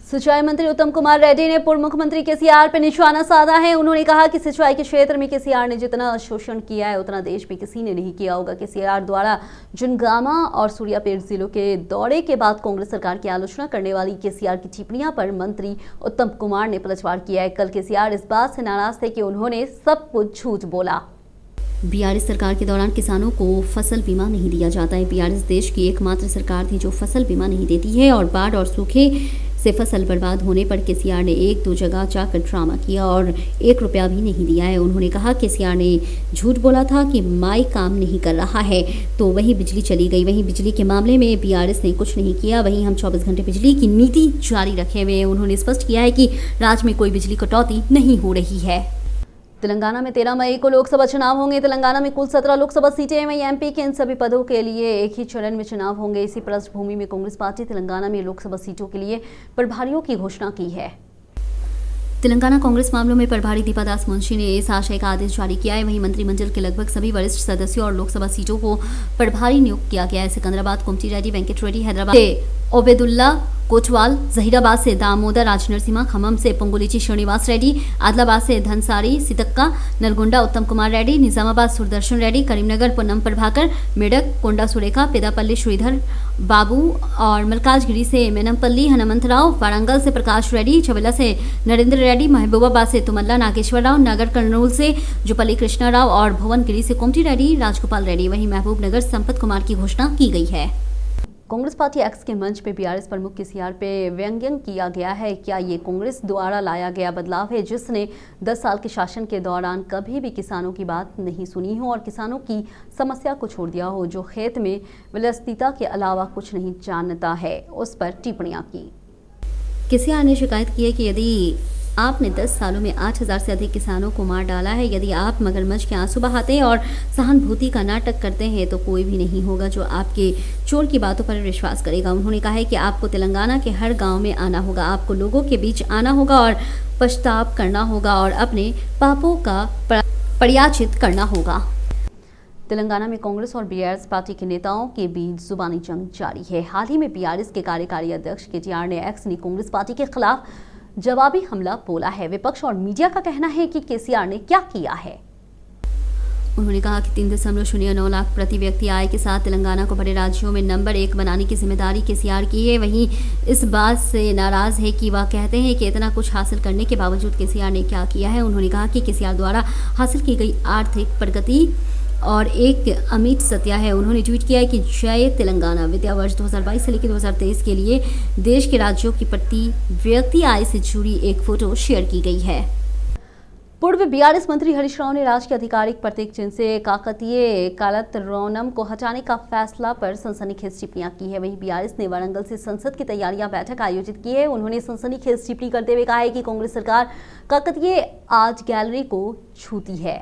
सिंचाई मंत्री उत्तम कुमार रेड्डी ने पूर्व मुख्यमंत्री केसीआर पर निशाना साधा है। उन्होंने कहा कि सिंचाई के क्षेत्र में केसीआर ने जितना शोषण किया है उतना देश में किसी ने नहीं किया होगा। केसीआर द्वारा जुनगामा और सूर्यापेट जिलों के दौरे के बाद कांग्रेस सरकार की आलोचना करने वाली केसीआर की टिप्पणियों पर मंत्री उत्तम कुमार ने पलटवार किया है। कल केसीआर इस बात से नाराज थे कि उन्होंने सब कुछ झूठ बोला। बीआरएस सरकार के दौरान किसानों को फसल बीमा नहीं दिया जाता है। बीआरएस देश की एकमात्र सरकार थी जो फसल बीमा नहीं देती है और बाढ़ और सूखे से फसल बर्बाद होने पर केसीआर ने 1-2 जगह जाकर ड्रामा किया और 1 रुपया भी नहीं दिया है। उन्होंने कहा केसीआर ने झूठ बोला था कि माई काम नहीं कर रहा है तो वही बिजली चली गई। वहीं बिजली के मामले में बीआरएस ने कुछ नहीं किया। वहीं हम 24 घंटे बिजली की नीति जारी रखे हुए हैं। उन्होंने स्पष्ट किया है कि राज्य में कोई बिजली कटौती नहीं हो रही है। तेलंगाना में 13 मई को लोकसभा चुनाव होंगे। तेलंगाना में कुल 17 लोकसभा सीटें हैं। वहीं एमपी के इन सभी पदों के लिए एक ही चरण में चुनाव होंगे। इसी पृष्ठभूमि में कांग्रेस पार्टी तेलंगाना में लोकसभा सीटों के लिए प्रभारियों की घोषणा की है। तेलंगाना कांग्रेस मामलों में प्रभारी दीपादास मुंशी ने इस आशय का आदेश जारी किया है। वहीं मंत्रिमंडल के लगभग सभी वरिष्ठ सदस्यों और लोकसभा सीटों को प्रभारी नियुक्त किया गया है। सिकंदराबाद कोमटी रेड्डी, वेंकट रेड्डी, हैदराबाद से ओबेदुल्ला कोटवाल, जहीराबाद से दामोदर राजनरसिम्हा, खम्मम से पोंगुलीची श्रीनिवास रेड्डी, आदिलाबाद से धनसारी सितक्का, नलगोंडा उत्तम कुमार रेड्डी, निजामाबाद सुदर्शन रेड्डी, करीमनगर पूनम प्रभाकर, मेडक कोंडा सुरेखा, पेदापल्ली श्रीधर बाबू और मलकाजगिरी से मेनमपल्ली हनुमंतराव, वारंगल से प्रकाश रेड्डी, चवेला से नरेंद्र रेड्डी, महबूबाबाद से तुमल्ला नागेश्वर राव, नगर कर्नूल से जुपल्ली कृष्णा राव और भुवनगिरी से कोमटी रेड्डी राजगोपाल रेड्डी। वहीं महबूबनगर संपत कुमार की घोषणा की गई है। कांग्रेस पार्टी एक्स के मंच पे बीआरएस प्रमुख केसीआर पे व्यंग्य किया गया है। क्या ये कांग्रेस द्वारा लाया गया बदलाव है जिसने 10 साल के शासन के दौरान कभी भी किसानों की बात नहीं सुनी हो और किसानों की समस्या को छोड़ दिया हो, जो खेत में विलसितता के अलावा कुछ नहीं जानता है, उस पर टिप्पणियां की। केसीआर ने शिकायत की है कि यदि आपने 10 सालों में 8000 से अधिक किसानों को मार डाला है, यदि आप मगरमच्छ के आंसू बहाते हैं और सहानुभूति का नाटक करते हैं तो कोई भी नहीं होगा जो आपके चोर की बातों पर विश्वास करेगा। उन्होंने कहा है कि आपको तेलंगाना के हर गांव में आना होगा, आपको लोगों के बीच आना होगा और पश्चाताप करना होगा और अपने पापों का पर्याचित करना होगा। तेलंगाना में कांग्रेस और बीआरएस पार्टी के नेताओं के बीच जुबानी जंग जारी है। हाल ही में बीआरएस के कार्यकारी अध्यक्ष केटीआर ने एक्स ने कांग्रेस पार्टी के खिलाफ जवाबी हमला बोला है। विपक्ष और मीडिया का कहना है कि केसीआर ने क्या किया है। उन्होंने कहा कि 3.09 लाख प्रति व्यक्ति आय के साथ तेलंगाना को बड़े राज्यों में नंबर 1 बनाने की जिम्मेदारी केसीआर की है। वहीं इस बात से नाराज है कि वह कहते हैं कि इतना कुछ हासिल करने के बावजूद केसीआर ने क्या किया है। उन्होंने कहा कि केसीआर द्वारा हासिल की गई आर्थिक प्रगति और एक अमिट सत्य है। उन्होंने ट्वीट किया है कि जय तेलंगाना वित्तीय वर्ष 2022 से लेकर 2023 के लिए देश के राज्यों की प्रति व्यक्ति आय से जुड़ी एक फोटो शेयर की गई है। पूर्व बीआरएस मंत्री हरीश राव ने राज्य के आधिकारिक प्रतीक चिन्ह से काकतीय कालतरोनम को हटाने का फैसला पर सनसनीखेज टिप्पणियां की है। वहीं बीआरएस ने वारंगल से संसद की तैयारियां बैठक आयोजित की है। उन्होंने सनसनीखेज टिप्पणी करते हुए कहा है कि कांग्रेस सरकार काकतीय आर्ट गैलरी को छूती है।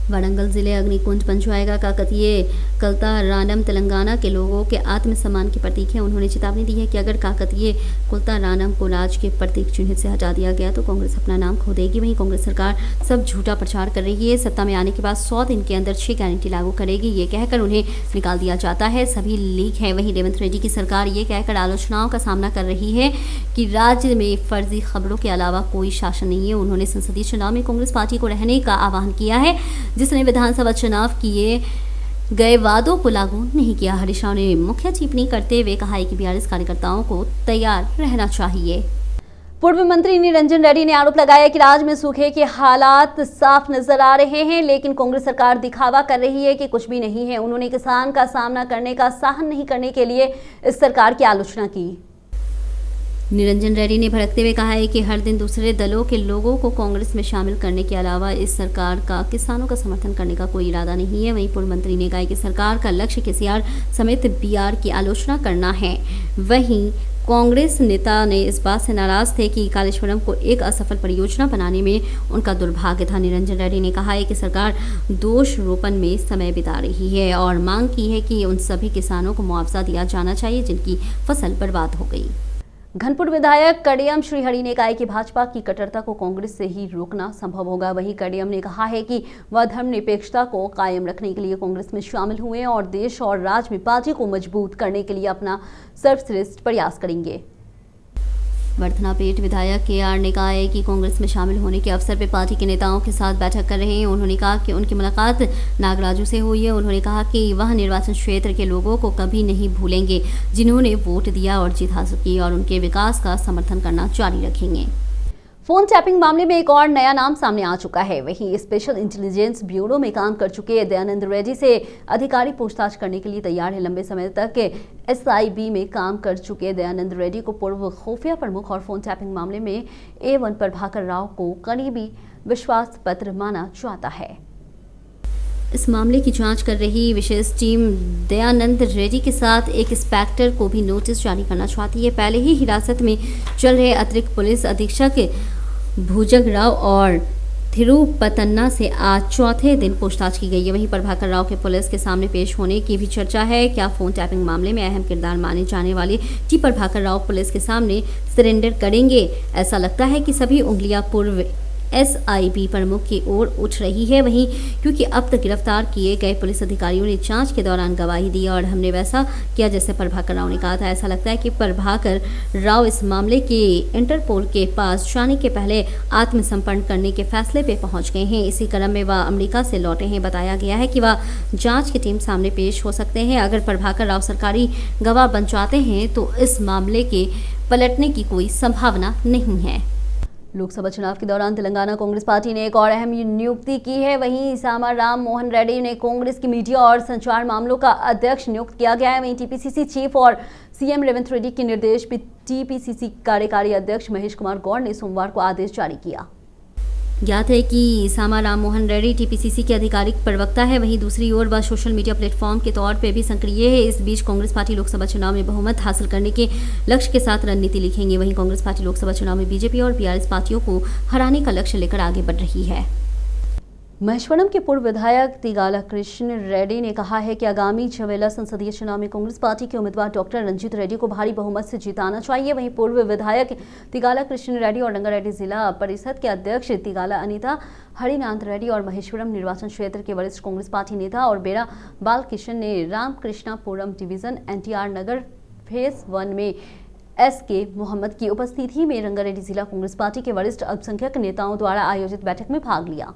वारंगल जिले अग्निकुंज बन जाएगा। काकतीय कुलतारानम तेलंगाना के लोगों के आत्मसम्मान के प्रतीक है। उन्होंने चेतावनी दी है कि अगर काकतीय कुलतारानम को राज्य के प्रतीक चिन्ह से हटा दिया गया तो कांग्रेस अपना नाम खो देगी। वहीं कांग्रेस सरकार सब झूठा प्रचार कर रही है। सत्ता में आने के बाद 100 दिन के अंदर 6 गारंटी लागू करेगी, ये कहकर उन्हें निकाल दिया जाता है, सभी लीक है। वहीं रेवंत रेड्डी की सरकार ये कहकर आलोचनाओं का सामना कर रही है कि राज्य में फर्जी खबरों के अलावा कोई शासन नहीं है। उन्होंने संसदीय चुनाव में कांग्रेस पार्टी को रहने का आह्वान किया है जिसने विधानसभा चुनाव किए गए वादों को लागू नहीं किया। हरीश राव ने मुख्य टिप्पणी करते हुए कहा है कि बीआरएस कार्यकर्ताओं को तैयार रहना चाहिए। पूर्व मंत्री निरंजन रेड्डी ने आरोप लगाया कि राज्य में सूखे के हालात साफ नजर आ रहे हैं, लेकिन कांग्रेस सरकार दिखावा कर रही है कि कुछ भी नहीं है। उन्होंने किसान का सामना करने का साहस नहीं करने के लिए इस सरकार की आलोचना की। निरंजन रेड्डी ने भड़कते हुए कहा है कि हर दिन दूसरे दलों के लोगों को कांग्रेस में शामिल करने के अलावा इस सरकार का किसानों का समर्थन करने का कोई इरादा नहीं है। वहीं पूर्व मंत्री ने कहा कि सरकार का लक्ष्य केसीआर समेत बीआर की आलोचना करना है। वहीं कांग्रेस नेता ने इस बात से नाराज थे कि कालेश्वरम को एक असफल परियोजना बनाने में उनका दुर्भाग्य था। निरंजन रेड्डी ने कहा है कि सरकार दोष रोपण में समय बिता रही है और मांग की है कि उन सभी किसानों को मुआवजा दिया जाना चाहिए जिनकी फसल बर्बाद हो गई। घनपुर विधायक कडियम श्रीहरि ने कहा है कि भाजपा की कट्टरता को कांग्रेस से ही रोकना संभव होगा। वहीं कडियम ने कहा है कि वह धर्मनिरपेक्षता को कायम रखने के लिए कांग्रेस में शामिल हुए हैं और देश और राज्य में पार्टी को मजबूत करने के लिए अपना सर्वश्रेष्ठ प्रयास करेंगे। वर्धनापेट विधायक KR ने कहा है कि कांग्रेस में शामिल होने के अवसर पर पार्टी के नेताओं के साथ बैठक कर रहे हैं। उन्होंने कहा कि उनकी मुलाकात नागराजू से हुई है। उन्होंने कहा कि वह निर्वाचन क्षेत्र के लोगों को कभी नहीं भूलेंगे जिन्होंने वोट दिया और जीत हासिल की, और उनके विकास का समर्थन करना जारी रखेंगे। फोन टैपिंग मामले में एक और नया नाम सामने आ चुका है। वहीं स्पेशल इंटेलिजेंस ब्यूरो में काम कर चुके दयानंद रेड्डी से अधिकारी पूछताछ करने के लिए तैयार है। लंबे समय तक SIB में काम कर चुके दयानंद रेड्डी को पूर्व खुफिया प्रमुख और फोन टैपिंग मामले में A1 प्रभाकर राव को करीबी विश्वास पत्र माना जाता है। इस मामले की जांच कर रही विशेष टीम दयानंद रेड्डी के साथ एक इंस्पेक्टर को भी नोटिस जारी करना चाहती है। पहले ही हिरासत में चल रहे अतिरिक्त पुलिस अधीक्षक भुजग राव और थिरुपतन्ना से आज चौथे दिन पूछताछ की गई है। वहीं प्रभाकर राव के पुलिस के सामने पेश होने की भी चर्चा है। क्या फोन टैपिंग मामले में अहम किरदार माने जाने वाले प्रभाकर राव पुलिस के सामने सरेंडर करेंगे? ऐसा लगता है कि सभी उंगलियां पूर्व SIB प्रमुख की ओर उठ रही है। वहीं क्योंकि अब तक गिरफ्तार किए गए पुलिस अधिकारियों ने जांच के दौरान गवाही दी और हमने वैसा किया जैसे प्रभाकर राव ने कहा था। ऐसा लगता है कि प्रभाकर राव इस मामले के इंटरपोल के पास जाने के पहले आत्मसमर्पण करने के फैसले पे पहुंच गए हैं। इसी क्रम में वह अमेरिका से लौटे हैं। बताया गया है कि वह जांच की टीम सामने पेश हो सकते हैं। अगर प्रभाकर राव सरकारी गवाह बन जाते हैं तो इस मामले के पलटने की कोई संभावना नहीं है। लोकसभा चुनाव के दौरान तेलंगाना कांग्रेस पार्टी ने एक और अहम नियुक्ति की है। वहीं सामा राम मोहन रेड्डी ने कांग्रेस की मीडिया और संचार मामलों का अध्यक्ष नियुक्त किया गया है। वहीं TPCC चीफ और CM रेवंत रेड्डी के निर्देश पर TPCC कार्यकारी अध्यक्ष महेश कुमार गौड़ ने सोमवार को आदेश जारी किया। ज्ञात है कि सामा राम मोहन रेड्डी TPCC के आधिकारिक प्रवक्ता है। वहीं दूसरी ओर वह सोशल मीडिया प्लेटफॉर्म के तौर पे भी सक्रिय है। इस बीच कांग्रेस पार्टी लोकसभा चुनाव में बहुमत हासिल करने के लक्ष्य के साथ रणनीति लिखेंगे। वहीं कांग्रेस पार्टी लोकसभा चुनाव में BJP और BRS पार्टियों को हराने का लक्ष्य लेकर आगे बढ़ रही है। महेश्वरम के पूर्व विधायक तिगाला कृष्ण रेड्डी ने कहा है कि आगामी चवेला संसदीय चुनाव में कांग्रेस पार्टी के उम्मीदवार डॉक्टर रंजीत रेड्डी को भारी बहुमत से जिताना चाहिए। वहीं पूर्व विधायक तिगाला कृष्ण रेड्डी और रंगारेड्डी जिला परिषद के अध्यक्ष तिगाला अनीता हरिनाथ रेड्डी और महेश्वरम निर्वाचन क्षेत्र के वरिष्ठ कांग्रेस पार्टी नेता और बेरा बालकिशन ने रामकृष्णापुरम डिवीजन NTR नगर फेज 1 में SK मोहम्मद की उपस्थिति में रंगारेड्डी जिला कांग्रेस पार्टी के वरिष्ठ अल्पसंख्यक नेताओं द्वारा आयोजित बैठक में भाग लिया।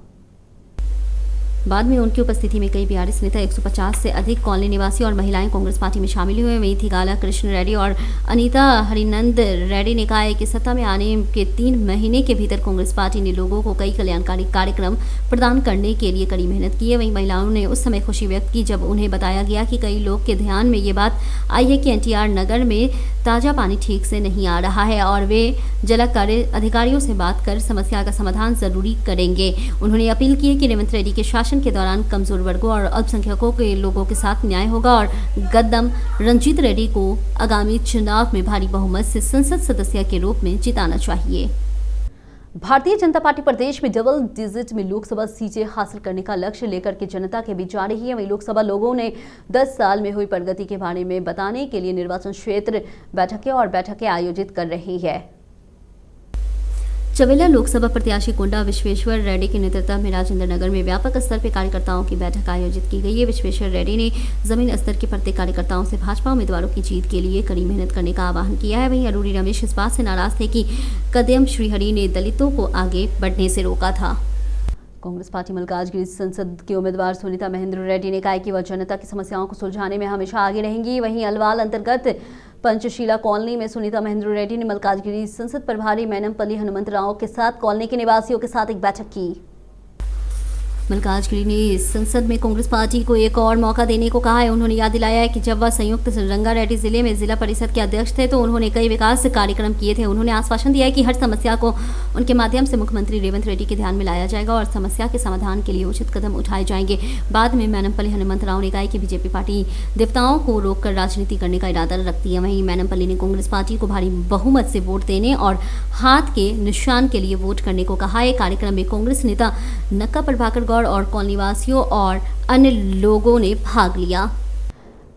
बाद में उनकी उपस्थिति में कई BRS नेता 150 से अधिक कॉलोनी निवासी और महिलाएं कांग्रेस पार्टी में शामिल हुए। वहीं थिगाला कृष्ण रेड्डी और अनीता हरिनंद रेड्डी ने कहा है कि सत्ता में आने के 3 महीने के भीतर कांग्रेस पार्टी ने लोगों को कई कल्याणकारी कार्यक्रम प्रदान करने के लिए कड़ी मेहनत की है। वहीं महिलाओं ने उस समय खुशी व्यक्त की जब उन्हें बताया गया कि कई लोग के ध्यान में ये बात आई है कि NTR नगर में ताज़ा पानी ठीक से नहीं आ रहा है और वे जल कार्य अधिकारियों से बात कर समस्या का समाधान जरूरी करेंगे। उन्होंने अपील की है कि रेवंत रेड्डी के शासन के दौरान कमजोर वर्गों और अल्पसंख्यकों के लोगों के साथ न्याय होगा और गद्दम रंजीत रेड्डी को आगामी चुनाव में भारी बहुमत से संसद सदस्य के रूप में जिताना चाहिए। भारतीय जनता पार्टी प्रदेश में डबल डिजिट में लोकसभा सीटें हासिल करने का लक्ष्य लेकर के जनता के बीच जा रही है। वहीं लोकसभा लोगों ने 10 साल में हुई प्रगति के बारे में बताने के लिए निर्वाचन क्षेत्र बैठकें आयोजित कर रही है। चवेला लोकसभा प्रत्याशी कोंडा विश्वेश्वर रेड्डी के नेतृत्व में राजेंद्र नगर में व्यापक स्तर पर कार्यकर्ताओं की बैठक आयोजित की गई है। विश्वेश्वर रेड्डी ने जमीन स्तर के प्रत्येक कार्यकर्ताओं से भाजपा उम्मीदवारों की जीत के लिए कड़ी मेहनत करने का आह्वान किया है। वहीं अरूरी रमेश इस बात से नाराज थे कि कदम श्रीहरि ने दलितों को आगे बढ़ने से रोका था। कांग्रेस पार्टी मल्काजगिरी संसद के उम्मीदवार सुनीता महेंद्र रेड्डी ने कहा कि वह जनता की समस्याओं को सुलझाने में हमेशा आगे रहेंगी। वहीं अलवाल अंतर्गत पंचशीला कॉलोनी में सुनीता महेंद्र रेड्डी ने मल्काजगिरी संसद प्रभारी मैनमपल्ली हनुमंतराव के साथ कॉलोनी के निवासियों के साथ एक बैठक की। मल्काजगिरी ने संसद में कांग्रेस पार्टी को एक और मौका देने को कहा है। उन्होंने याद दिलाया है कि जब वह संयुक्त रंगारेड्डी जिले में जिला परिषद के अध्यक्ष थे तो उन्होंने कई विकास कार्यक्रम किए थे। उन्होंने आश्वासन दिया है कि हर समस्या को उनके माध्यम से मुख्यमंत्री रेवंत रेड्डी के ध्यान में लाया जाएगा और समस्या के समाधान के लिए उचित कदम उठाए जाएंगे। बाद में मैनमपल्ली हनुमंतराव ने कहा कि बीजेपी पार्टी देवताओं को रोककर राजनीति करने का इरादा रखती है। वहीं मैनमपल्ली ने कांग्रेस पार्टी को भारी बहुमत से वोट देने और हाथ के निशान के लिए वोट करने को कहा है। कार्यक्रम में कांग्रेस नेता नक्का प्रभाकर और कॉलोनी वासियों और अन्य लोगों ने भाग लिया।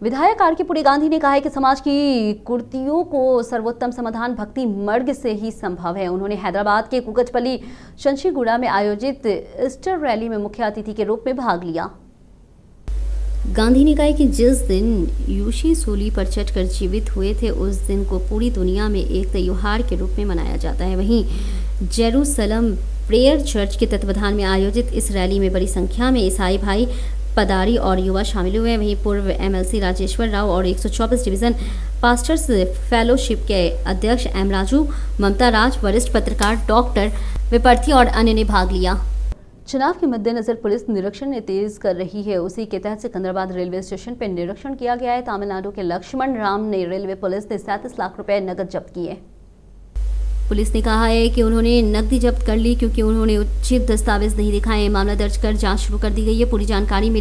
विधायक आर के पुरी गांधी ने कहा है कि समाज की कुर्तियों को सर्वोत्तम समाधान भक्ति मार्ग से ही संभव है। उन्होंने हैदराबाद के कुकचपल्ली शंशीगुड़ा में आयोजित ईस्टर रैली में मुख्य अतिथि के रूप में भाग लिया। गांधी ने कहा कि जिस दिन यूशी सूली पर चढ़कर जीवित हुए थे उस दिन को पूरी दुनिया में एक त्योहार के रूप में मनाया जाता है। वहीं जेरूसलम प्रेयर चर्च के तत्वाधान में आयोजित इस रैली में बड़ी संख्या में ईसाई भाई, पदारी और युवा शामिल हुए। वहीं पूर्व एमएलसी राजेश्वर राव और 124 डिवीजन पास्टर्स फेलोशिप के अध्यक्ष एम राजू, ममता राज, वरिष्ठ पत्रकार डॉक्टर विपर्थी और अन्य ने भाग लिया। चुनाव के मद्देनजर पुलिस निरीक्षण तेज कर रही है। उसी के तहत सिकंदराबाद रेलवे स्टेशन पर निरीक्षण किया गया है। तमिलनाडु के लक्ष्मण राम ने रेलवे पुलिस ने 37 लाख रुपए नकद जब्त किए। पुलिस ने कहा है कि उन्होंने नकदी जब्त कर ली क्योंकि उन्होंने उचित दस्तावेज नहीं दिखाए। मामला दर्ज कर जांच शुरू कर दी गई है। पूरी जानकारी मिली